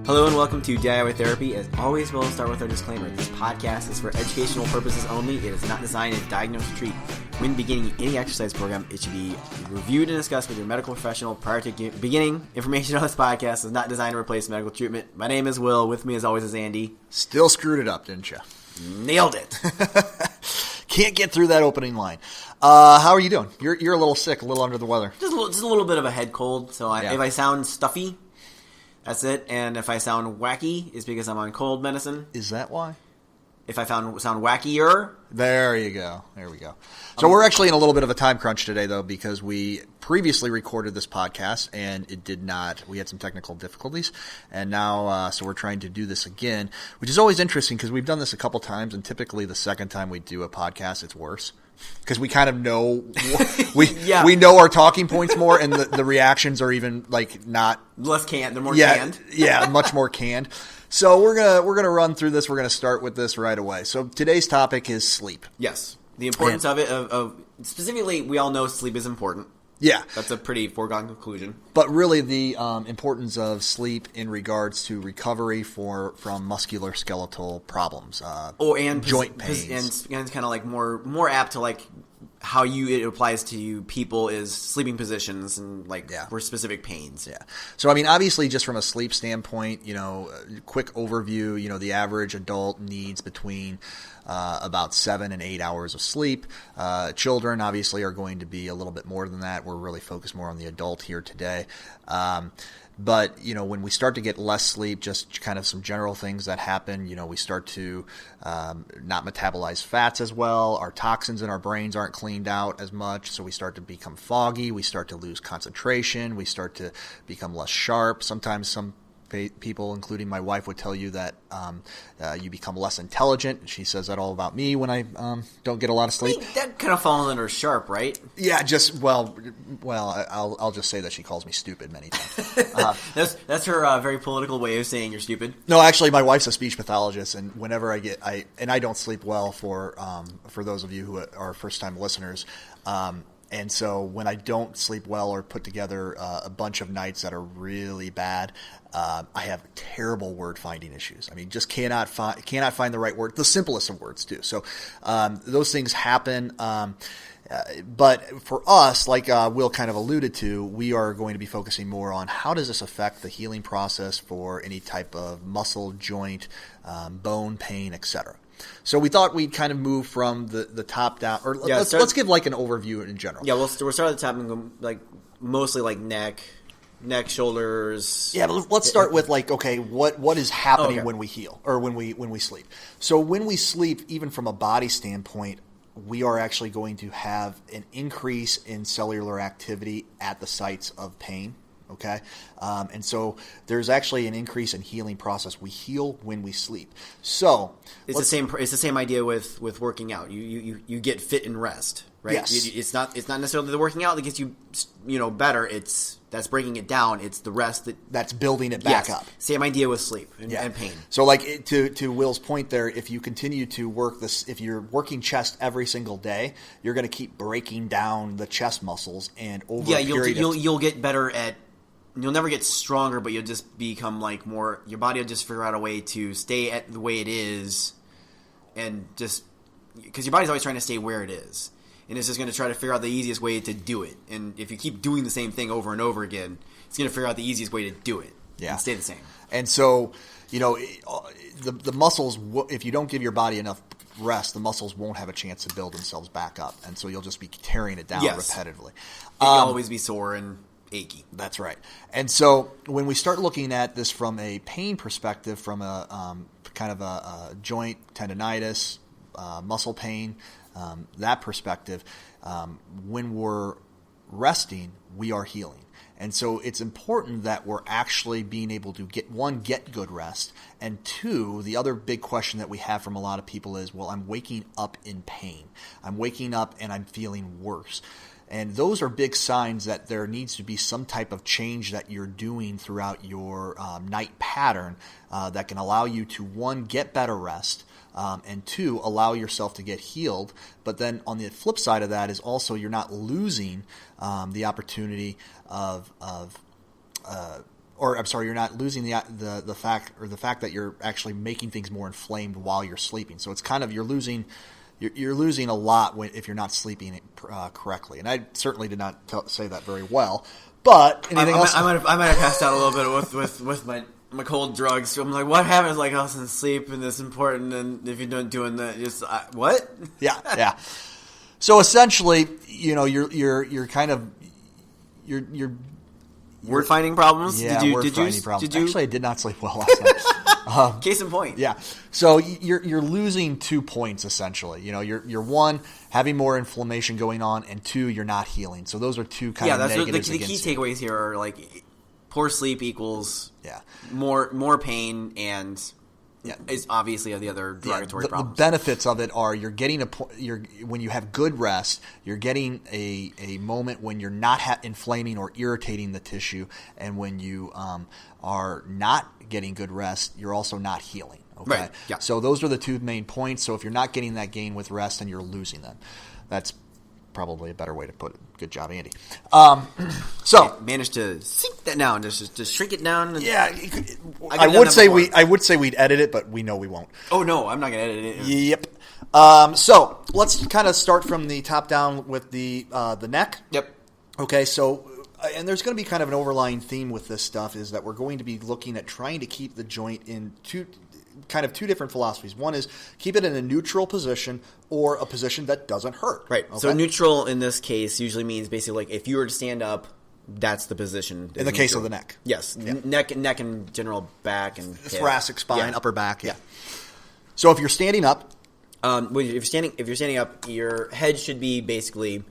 Hello and welcome to DIY Therapy. As always, we'll start with our disclaimer. This podcast is for educational purposes only. It is not designed to diagnose or treat. When beginning any exercise program, it should be reviewed and discussed with your medical professional prior to beginning. Information on this podcast is not designed to replace medical treatment. My name is Will. With me, as always, is Andy. Still screwed it up, didn't you? Nailed it. Can't get through that opening line. How are you doing? You're a little sick, a little under the weather. Just a little bit of a head cold. So if I sound stuffy, that's it. And if I sound wacky, it's because I'm on cold medicine. Is that why? If I sound wackier. There you go. There we go. So we're actually in a little bit of a time crunch today, though, because we previously recorded this podcast and it did not. We had some technical difficulties, and now so we're trying to do this again, which is always interesting because we've done this a couple times, and typically the second time we do a podcast, it's worse. Because we kind of know we know our talking points more, and the reactions are even like not less canned. They're more canned. Yeah, much more canned. So we're gonna run through this. We're gonna start with this right away. So today's topic is sleep. Yes, the importance of it. Of specifically, we all know sleep is important. Yeah, that's a pretty foregone conclusion. But really, the importance of sleep in regards to recovery from musculoskeletal problems, and joint pains, and kind of like more apt to like how it applies to people is sleeping positions and for specific pains. Yeah. So I mean, obviously, just from a sleep standpoint, quick overview. The average adult needs between about 7 and 8 hours of sleep. Children obviously are going to be a little bit more than that. We're really focused more on the adult here today. But, when we start to get less sleep, just kind of some general things that happen, we start to not metabolize fats as well. Our toxins in our brains aren't cleaned out as much, so we start to become foggy. We start to lose concentration. We start to become less sharp. Sometimes some people, including my wife, would tell you that you become less intelligent. She says that all about me when I don't get a lot of sleep. I mean, that kind of falls under sharp, right? Yeah, I'll just say that she calls me stupid many times. That's her very political way of saying you're stupid. No, actually, my wife's a speech pathologist, and whenever I don't sleep well for those of you who are first time listeners. And so when I don't sleep well or put together a bunch of nights that are really bad, I have terrible word finding issues. I mean, just cannot find the right word, the simplest of words too. So those things happen. But for us, like Will kind of alluded to, we are going to be focusing more on how does this affect the healing process for any type of muscle, joint, bone pain, etc. So we thought we'd kind of move from the top down, or let's give like an overview in general. Yeah, we'll start at the top and go like mostly like neck, shoulders. Yeah, but let's start with like, okay, what is happening when we heal or when we sleep? So when we sleep, even from a body standpoint, we are actually going to have an increase in cellular activity at the sites of pain. Okay, and so there's actually an increase in healing process. We heal when we sleep. So it's the same idea with working out. You get fit and rest, right? Yes. It's not necessarily the working out that gets you better. That's breaking it down. It's the rest that's building it back up. Same idea with sleep and pain. So like to Will's point there, if you continue to work this, if you're working chest every single day, you're going to keep breaking down the chest muscles, and over a period you'll get better at. You'll never get stronger, but you'll just become like more. Your body will just figure out a way to stay at the way it is, and just because your body's always trying to stay where it is, and it's just going to try to figure out the easiest way to do it. And if you keep doing the same thing over and over again, it's going to figure out the easiest way to do it. Yeah, and stay the same. And so, the muscles. If you don't give your body enough rest, the muscles won't have a chance to build themselves back up, and so you'll just be tearing it down repetitively. You'll always be sore and achy. That's right. And so when we start looking at this from a pain perspective, from a kind of a joint tendonitis, muscle pain, that perspective, when we're resting, we are healing. And so it's important that we're actually being able to get good rest. And two, the other big question that we have from a lot of people is, well, I'm waking up in pain. I'm waking up and I'm feeling worse. And those are big signs that there needs to be some type of change that you're doing throughout your night pattern that can allow you to, one, get better rest, and two, allow yourself to get healed. But then on the flip side of that is also you're not losing the opportunity of or I'm sorry, you're not losing the fact that you're actually making things more inflamed while you're sleeping. So it's kind of you're losing a lot if you're not sleeping correctly. And I certainly did not say that very well. But anything else? I might have passed out a little bit with my cold drugs. So I'm like, what happens? Like, oh, since sleep and it's important, and if you're not doing that, just what? Yeah. So essentially, you're kind of you're word finding problems. Yeah, Did you? Actually, I did not sleep well last night. Case in point. Yeah. So you're losing 2 points essentially. You're one, having more inflammation going on, and two, you're not healing. So those are two kind of negatives. The key takeaways here are like poor sleep equals more pain, and it's obviously the other derogatory problems. The benefits of it are you're getting when you have good rest, you're getting a moment when you're not inflaming or irritating the tissue, and when you are not getting good rest, you're also not healing. Okay, right. Yeah. So those are the 2 main points. So if you're not getting that gain with rest, then you're losing them. That's probably a better way to put it. Good job, Andy. So managed to sink that down, just shrink it down. Yeah, I would say we'd edit it, but we know we won't. Oh no, I'm not gonna edit it. Yep. So let's kind of start from the top down with the neck. Yep. Okay. So. And there's going to be kind of an overlying theme with this stuff is that we're going to be looking at trying to keep the joint in two different philosophies. One is keep it in a neutral position or a position that doesn't hurt. Right. Okay? So neutral in this case usually means basically like if you were to stand up, that's the position. In the case of the neck. Yes. Yeah. Neck and general back and thoracic spine, upper back. Yeah. So if you're standing up, if you're standing up, your head should be basically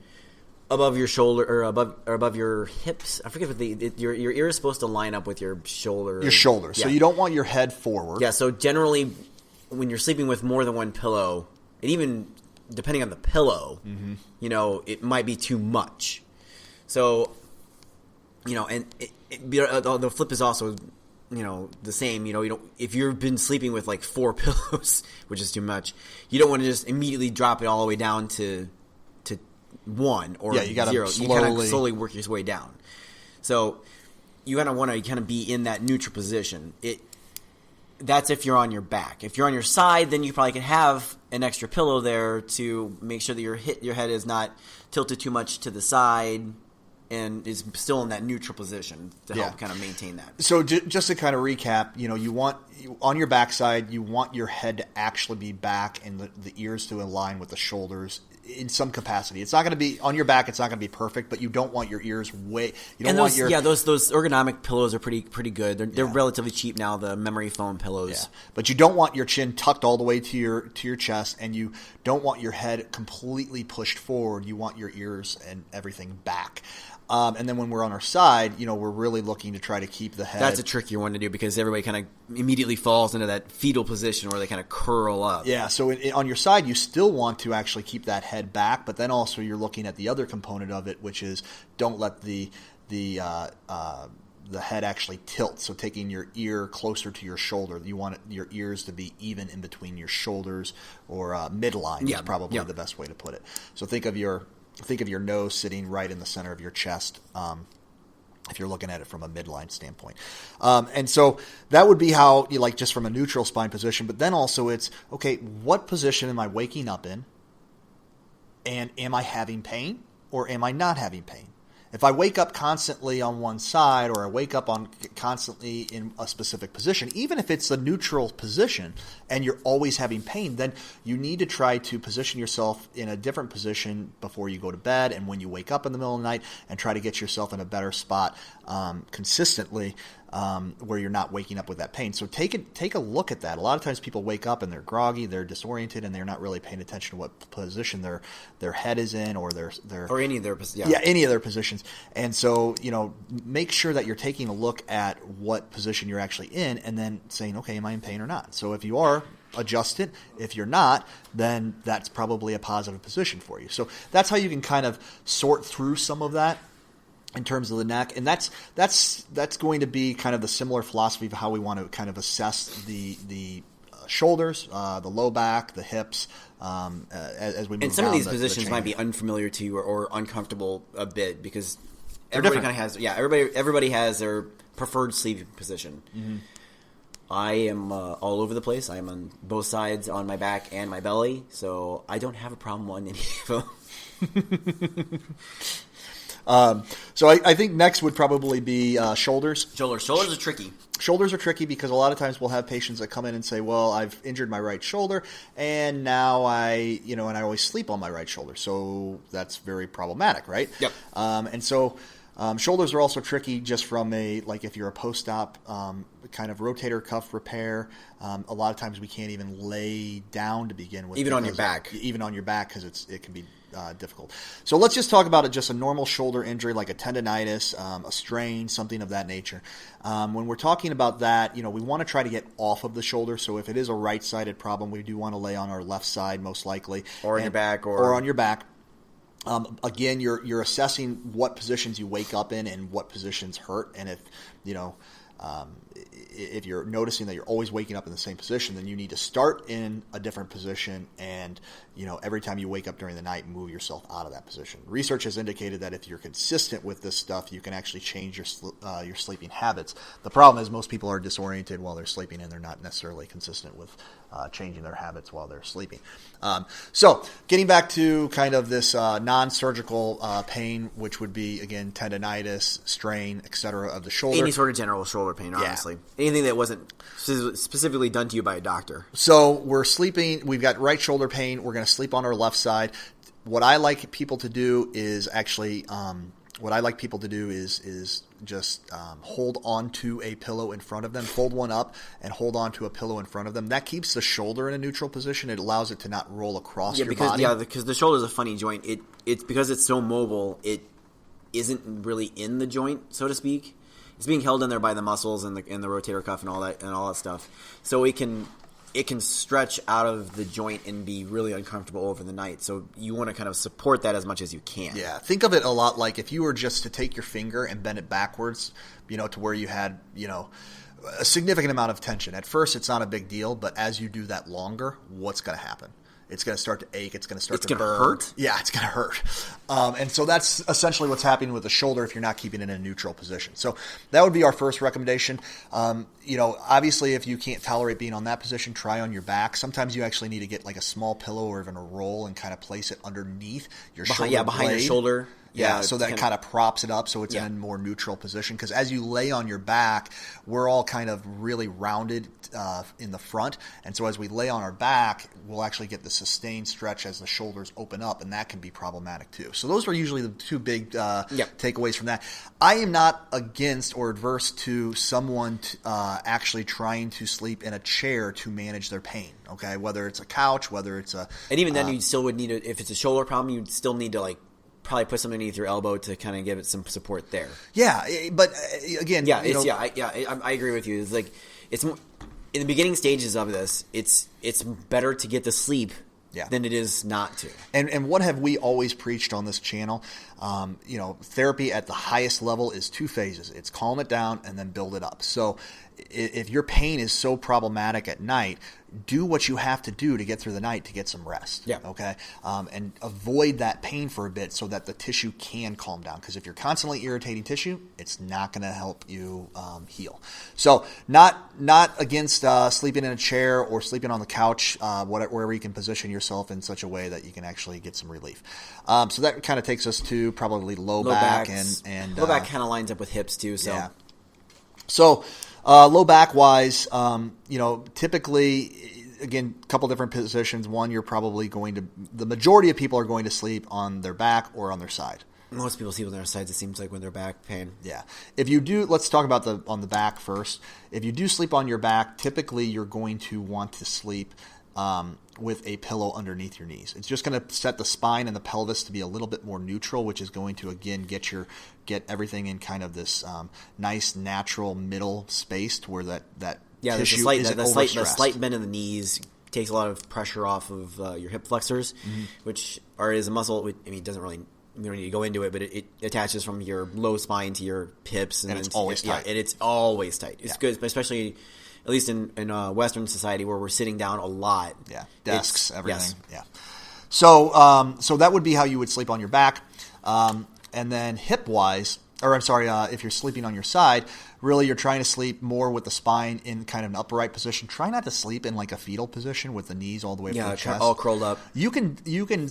above your shoulder or above your hips. I forget what your ear is supposed to line up with your shoulder. Your shoulder. Yeah. So you don't want your head forward. Yeah. So generally, when you're sleeping with more than one pillow, and even depending on the pillow, it might be too much. So, and the flip is also, the same. If you've been sleeping with like 4 pillows, which is too much, you don't want to just immediately drop it all the way down to 1 or you gotta 0. You kind of slowly work your way down. So you kind of want to kind of be in that neutral position. That's if you're on your back. If you're on your side, then you probably can have an extra pillow there to make sure that your head is not tilted too much to the side and is still in that neutral position to help kind of maintain that. So just to kind of recap, you want on your backside, you want your head to actually be back and the ears to align with the shoulders in some capacity. It's not going to be on your back. It's not going to be perfect, but you don't want your ears those ergonomic pillows are pretty good. They're relatively cheap now. The memory foam pillows, but you don't want your chin tucked all the way to your chest, and you don't want your head completely pushed forward. You want your ears and everything back. And then when we're on our side, we're really looking to try to keep the head. That's a trickier one to do because everybody kind of immediately falls into that fetal position where they kind of curl up. Yeah, so on your side, you still want to actually keep that head back, but then also you're looking at the other component of it, which is don't let the head actually tilt. So taking your ear closer to your shoulder, you want your ears to be even in between your shoulders or midline is probably the best way to put it. So think of your nose sitting right in the center of your chest if you're looking at it from a midline standpoint. And so that would be how you just from a neutral spine position. But then also it's, okay, what position am I waking up in? And am I having pain or am I not having pain? If I wake up constantly on one side or I wake up constantly in a specific position, even if it's a neutral position and you're always having pain, then you need to try to position yourself in a different position before you go to bed and when you wake up in the middle of the night and try to get yourself in a better spot consistently where you're not waking up with that pain. So take a look at that. A lot of times people wake up and they're groggy, they're disoriented, and they're not really paying attention to what position their head is in or any of their any of their positions. And so make sure that you're taking a look at what position you're actually in, and then saying, okay, am I in pain or not? So if you are, adjust it. If you're not, then that's probably a positive position for you. So that's how you can kind of sort through some of that in terms of the neck, and that's going to be kind of the similar philosophy of how we want to kind of assess the shoulders, the low back, the hips, as we move. And some of these positions might be unfamiliar to you or uncomfortable a bit because everybody kind of has everybody has their preferred sleeping position. Mm-hmm. I am all over the place. I am on both sides, on my back and my belly, so I don't have a problem on any of them. So I think next would probably be shoulders. Shoulders are tricky. Shoulders are tricky because a lot of times we'll have patients that come in and say, well, I've injured my right shoulder, and now I always sleep on my right shoulder. So that's very problematic, right? Yep. And so shoulders are also tricky just from if you're a post-op kind of rotator cuff repair. A lot of times we can't even lay down to begin with. Even on your back. Even on your back because it can be difficult. So let's just talk about just a normal shoulder injury like a tendonitis, a strain, something of that nature. When we're talking about that, we want to try to get off of the shoulder. So if it is a right-sided problem, we do want to lay on our left side most likely. Or on your back. Or on your back. Again, you're assessing what positions you wake up in and what positions hurt. And if you're noticing that you're always waking up in the same position, then you need to start in a different position and, every time you wake up during the night, move yourself out of that position. Research has indicated that if you're consistent with this stuff, you can actually change your sleeping habits. The problem is most people are disoriented while they're sleeping and they're not necessarily consistent with changing their habits while they're sleeping. So getting back to kind of this non-surgical pain, which would be, again, tendonitis, strain, etc. of the shoulder. Any sort of general shoulder pain, honestly. Yeah. Anything that wasn't specifically done to you by a doctor. So we're sleeping. We've got right shoulder pain. We're going to sleep on our left side. What I like people to do is actually just hold on to a pillow in front of them, fold one up and hold on to a pillow in front of them. That keeps the shoulder in a neutral position. It allows it to not roll across your body. Yeah, because the shoulder is a funny joint. It's because it's so mobile, it isn't really in the joint, so to speak. It's being held in there by the muscles and the rotator cuff and all that stuff. So it can stretch out of the joint and be really uncomfortable over the night. So you want to kind of support that as much as you can. Yeah, think of it a lot like if you were just to take your finger and bend it backwards, to where you had, a significant amount of tension. At first, it's not a big deal, but as you do that longer, what's going to happen? It's going to start to ache. It's going to start to burn. Hurt? Yeah, it's going to hurt. And so that's essentially what's happening with the shoulder if you're not keeping it in a neutral position. So that would be our first recommendation. Obviously, if you can't tolerate being on that position, try on your back. Sometimes you actually need to get like a small pillow or even a roll and kind of place it underneath your shoulder blade. Behind your shoulder. Yeah, so that kind of props it up so it's in a more neutral position. Because as you lay on your back, we're all kind of really rounded in the front. And so as we lay on our back, we'll actually get the sustained stretch as the shoulders open up, and that can be problematic too. So those are usually the two big takeaways from that. I am not against or adverse to someone actually trying to sleep in a chair to manage their pain, okay? Whether it's a couch, whether it's a... And even then, you still would need to, if it's a shoulder problem, you'd still need to probably put something underneath your elbow to kind of give it some support there. Yeah, but again, I agree with you. It's like it's in the beginning stages of this. It's better to get to sleep than it is not to. And what have we always preached on this channel? Therapy at the highest level is two phases. It's calm it down and then build it up. So if your pain is so problematic at night, do what you have to do to get through the night to get some rest. Yeah. Okay. And avoid that pain for a bit so that the tissue can calm down. Because if you're constantly irritating tissue, it's not going to help you heal. So not against sleeping in a chair or sleeping on the couch, wherever you can position yourself in such a way that you can actually get some relief. So that kind of takes us to probably low back and low back kind of lines up with hips too. So yeah. So low back wise, typically, again, a couple different positions. One, the majority of people are going to sleep on their back or on their side. Most people sleep on their sides, it seems like, when they're back pain. Yeah. If you do, let's talk about on the back first. If you do sleep on your back, typically you're going to want to sleep with a pillow underneath your knees. It's just going to set the spine and the pelvis to be a little bit more neutral, which is going to, again, get everything in kind of this nice natural middle space to where that tissue isn't overstressed. The slight bend in the knees takes a lot of pressure off of your hip flexors, which is a muscle. It doesn't really... We don't need to go into it, but it attaches from your low spine to your hips. And it's always tight. Yeah, and it's always tight. It's good, especially... At least in Western society where we're sitting down a lot. Yeah, desks, everything. Yes. Yeah. So that would be how you would sleep on your back. And then hip-wise, or I'm sorry, if you're sleeping on your side, really you're trying to sleep more with the spine in kind of an upright position. Try not to sleep in like a fetal position with the knees all the way up to the chest. All curled up. You can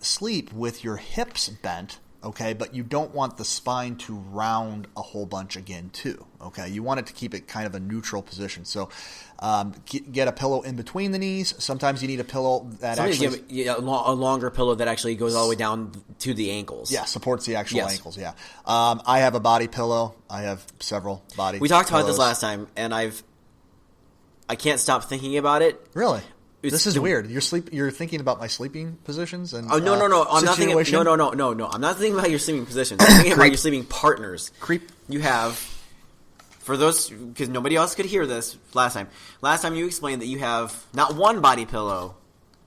sleep with your hips bent, okay, but you don't want the spine to round a whole bunch again too, okay? You want it to keep it kind of a neutral position. So get a pillow in between the knees. Sometimes you need a pillow that a longer pillow that actually goes all the way down to the ankles. Yeah, supports the actual ankles, yeah. I have a body pillow. I have several body pillows. We talked about this last time, and I can't stop thinking about it. Really? This is weird. You're thinking about my sleeping positions and no. I'm not thinking. No. I'm not thinking about your sleeping positions. I'm thinking about your sleeping partners. You have, for those, because nobody else could hear this last time. Last time you explained that you have not one body pillow,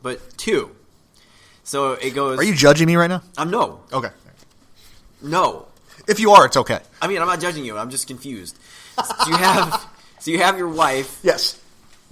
but two. So it goes. Are you judging me right now? No. Okay. No. If you are, it's okay. I mean, I'm not judging you. I'm just confused. So you have your wife. Yes.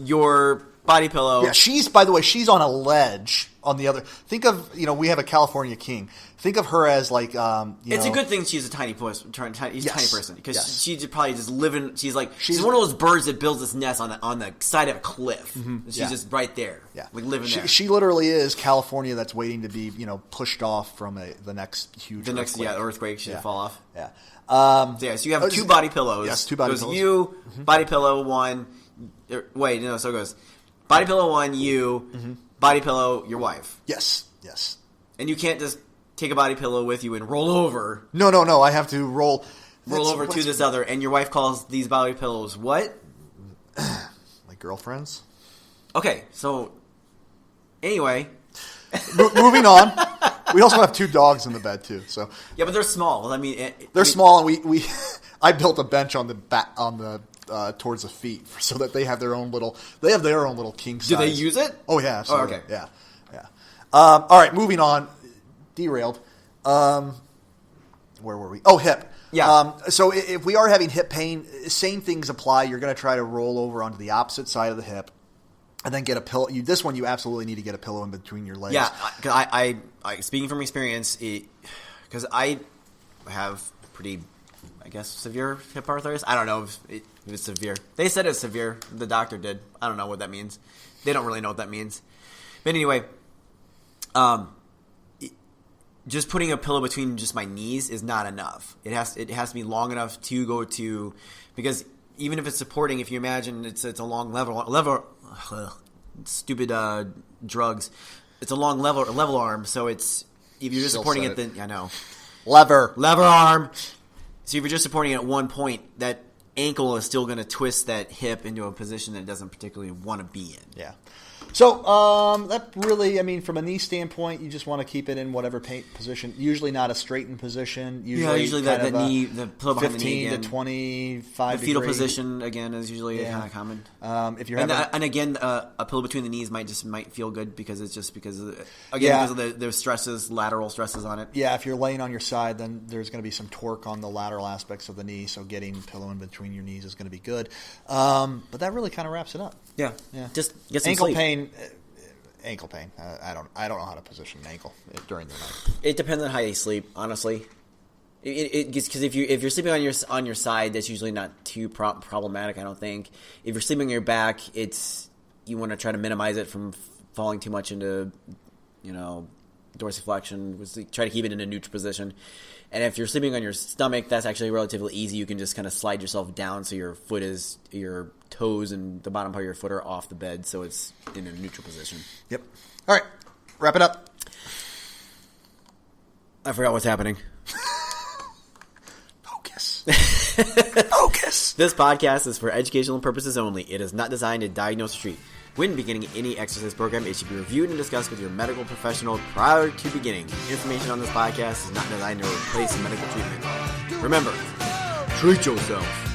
Your body pillow. Yeah, by the way, she's on a ledge on the other. Think of, we have a California king. Think of her as like, It's a good thing she's a tiny person, tiny person, because she's probably just living. She's one of those birds that builds its nest on the side of a cliff. Mm-hmm. She's just right there, like living there. She literally is California that's waiting to be, pushed off from the next huge earthquake should fall off. Yeah. So you have two body pillows. Yes, two body pillows. You, body pillow one. So it goes. Body pillow one, you. Body pillow, your wife. Yes. And you can't just take a body pillow with you and roll over. No. I have to roll over to this other. And your wife calls these body pillows what? My girlfriends. Okay, so anyway. Moving on. We also have two dogs in the bed too. So yeah, but they're small. I mean, they're small, and we I built a bench on the back towards the feet so that they have their own little king size. Do they use it? Oh yeah, absolutely. Oh, okay. Yeah. All right, moving on. Derailed. Where were we? Oh, hip. Yeah. So if we are having hip pain, same things apply. You're going to try to roll over onto the opposite side of the hip, and then get a pillow. This one you absolutely need to get a pillow in between your legs. Yeah, because I speaking from experience, because I have pretty, I guess, severe hip arthritis. I don't know if it's severe. They said it's severe. The doctor did. I don't know what that means. They don't really know what that means. But anyway, just putting a pillow between just my knees is not enough. It has to be long enough to go to, because even if it's supporting, if you imagine it's a long lever stupid drugs. It's a long level arm, so it's if you're just supporting it, then I know lever arm. So if you're just supporting it at one point, that ankle is still going to twist that hip into a position that it doesn't particularly want to be in. Yeah. So that really, I mean, from a knee standpoint, you just want to keep it in whatever position. Usually not a straightened position. Usually the knee, the pillow behind the knee again. 15 to 25 The fetal degree position again is usually kind of common. If you're and again, a pillow between the knees might feel good because it's just because of the stresses, lateral stresses on it. Yeah, if you're laying on your side, then there's going to be some torque on the lateral aspects of the knee. So getting a pillow in between your knees is going to be good. But that really kind of wraps it up. Yeah. Just get some ankle sleep. pain. Ankle pain. I don't know how to position an ankle during the night. It depends on how you sleep, honestly. Because if you're sleeping on your side, that's usually not too problematic. I don't think. If you're sleeping on your back, you want to try to minimize it from falling too much into, dorsiflexion. Try to keep it in a neutral position. And if you're sleeping on your stomach, that's actually relatively easy. You can just kind of slide yourself down so your toes and the bottom part of your foot are off the bed, so it's in a neutral position. Yep. All right. Wrap it up. I forgot what's happening. Focus. Focus. This podcast is for educational purposes only. It is not designed to diagnose or treat. When beginning any exercise program, it should be reviewed and discussed with your medical professional prior to beginning. Information on this podcast is not designed to replace medical treatment. Remember, treat yourself.